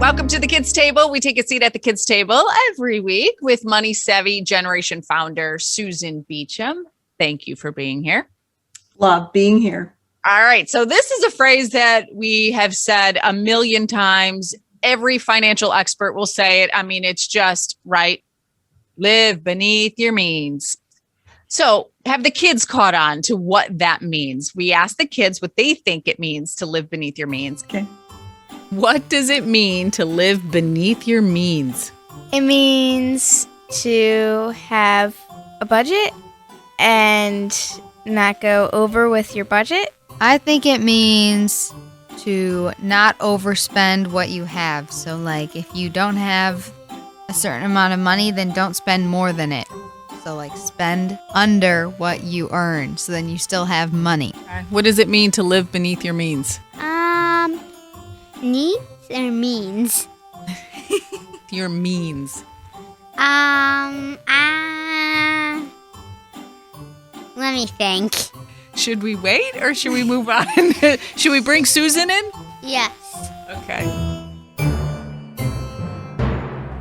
Welcome to the Kids Table. We take a seat at the Kids Table every week with Money Savvy Generation founder Susan Beacham. Thank you for being here. Love being here. All right. So this is a phrase that we have said a million times. Every financial expert will say it. I mean, it's just right. Live beneath your means. So have the kids caught on to what that means? We ask the kids what they think it means to live beneath your means. Okay. What does it mean to live beneath your means? It means to have a budget and not go over with your budget. I think it means to not overspend what you have. So like if you don't have a certain amount of money, then don't spend more than it. So like spend under what you earn so then you still have money. What does it mean to live beneath your means? Needs or means? Your means. Let me think. Should we wait or should we move on? Should we bring Susan in? Yes. Okay.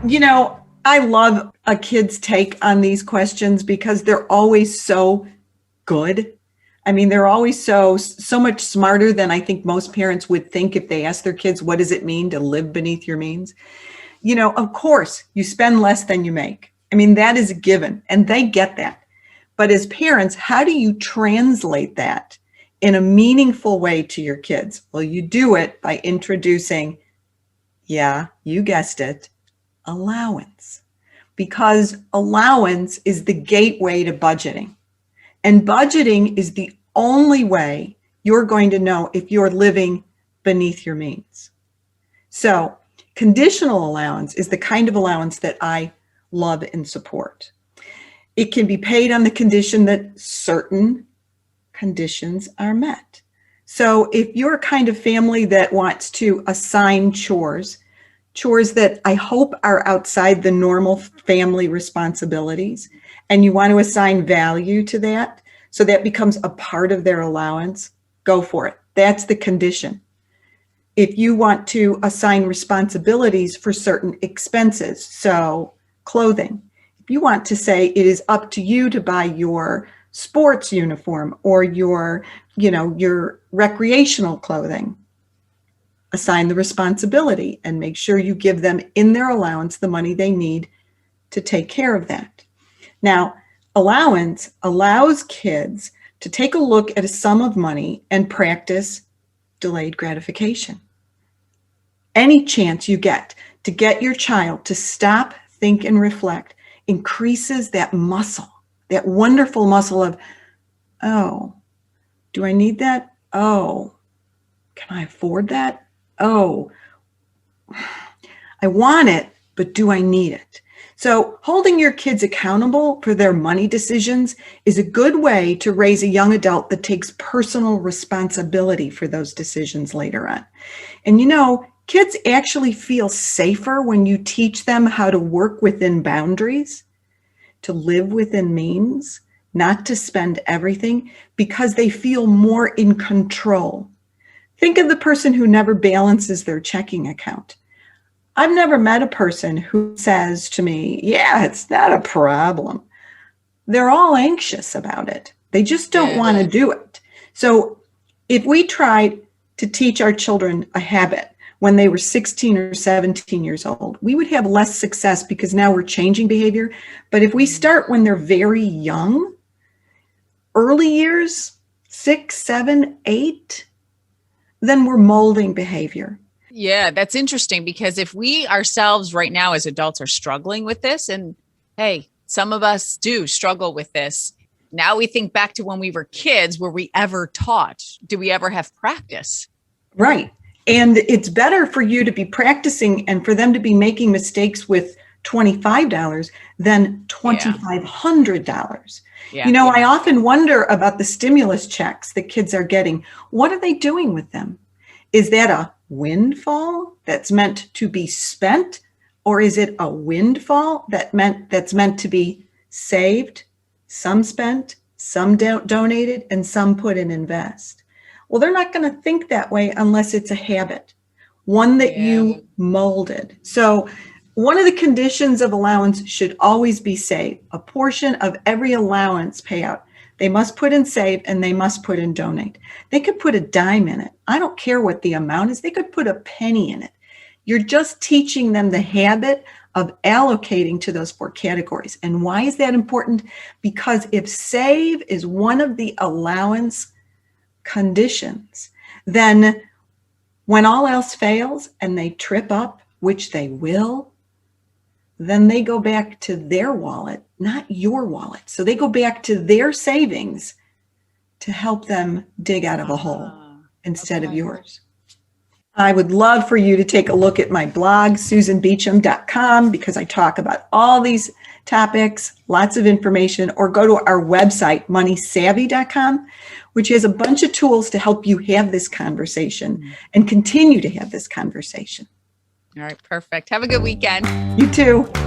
You know, I love a kid's take on these questions because they're always so good. I mean, they're always so much smarter than I think most parents would think if they ask their kids, what does it mean to live beneath your means? You know, of course, you spend less than you make. I mean, that is a given, and they get that. But as parents, how do you translate that in a meaningful way to your kids? Well, you do it by introducing, yeah, you guessed it, allowance. Because allowance is the gateway to budgeting. And budgeting is the only way you're going to know if you're living beneath your means. So conditional allowance is the kind of allowance that I love and support. It can be paid on the condition that certain conditions are met. So if you're a kind of family that wants to assign chores that I hope are outside the normal family responsibilities, and you want to assign value to that, so that becomes a part of their allowance, go for it. That's the condition. If you want to assign responsibilities for certain expenses, so clothing, if you want to say it is up to you to buy your sports uniform or your recreational clothing, assign the responsibility and make sure you give them in their allowance the money they need to take care of that. Now, allowance allows kids to take a look at a sum of money and practice delayed gratification. Any chance you get to get your child to stop, think, and reflect increases that muscle, that wonderful muscle of, oh, do I need that? Oh, can I afford that? Oh, I want it, but do I need it? So holding your kids accountable for their money decisions is a good way to raise a young adult that takes personal responsibility for those decisions later on. And you know, kids actually feel safer when you teach them how to work within boundaries, to live within means, not to spend everything, because they feel more in control. Think of the person who never balances their checking account. I've never met a person who says to me, yeah, it's not a problem. They're all anxious about it. They just don't want to do it. So if we tried to teach our children a habit when they were 16 or 17 years old, we would have less success because now we're changing behavior. But if we start when they're very young, early years, 6, 7, 8, then we're molding behavior. Yeah, that's interesting because if we ourselves right now as adults are struggling with this, and hey, some of us do struggle with this. Now we think back to when we were kids, were we ever taught? Do we ever have practice? Right. And it's better for you to be practicing and for them to be making mistakes with $25 than $2,500. Yeah. You know, I often wonder about the stimulus checks that kids are getting. What are they doing with them? Is that a windfall that's meant to be spent? Or is it a windfall that's meant to be saved, some spent, some donated, and some put in invest? Well, they're not going to think that way unless it's a habit. one that Yeah. you molded. So one of the conditions of allowance should always be save. A portion of every allowance payout, they must put in save and they must put in donate. They could put a dime in it. I don't care what the amount is. They could put a penny in it. You're just teaching them the habit of allocating to those 4 categories. And why is that important? Because if save is one of the allowance conditions, then when all else fails and they trip up, which they will, then they go back to their wallet, not your wallet. So they go back to their savings to help them dig out of a hole instead of yours. I would love for you to take a look at my blog, susanbeacham.com, because I talk about all these topics, lots of information, or go to our website, moneysavvy.com, which has a bunch of tools to help you have this conversation and continue to have this conversation. All right, perfect. Have a good weekend. You too.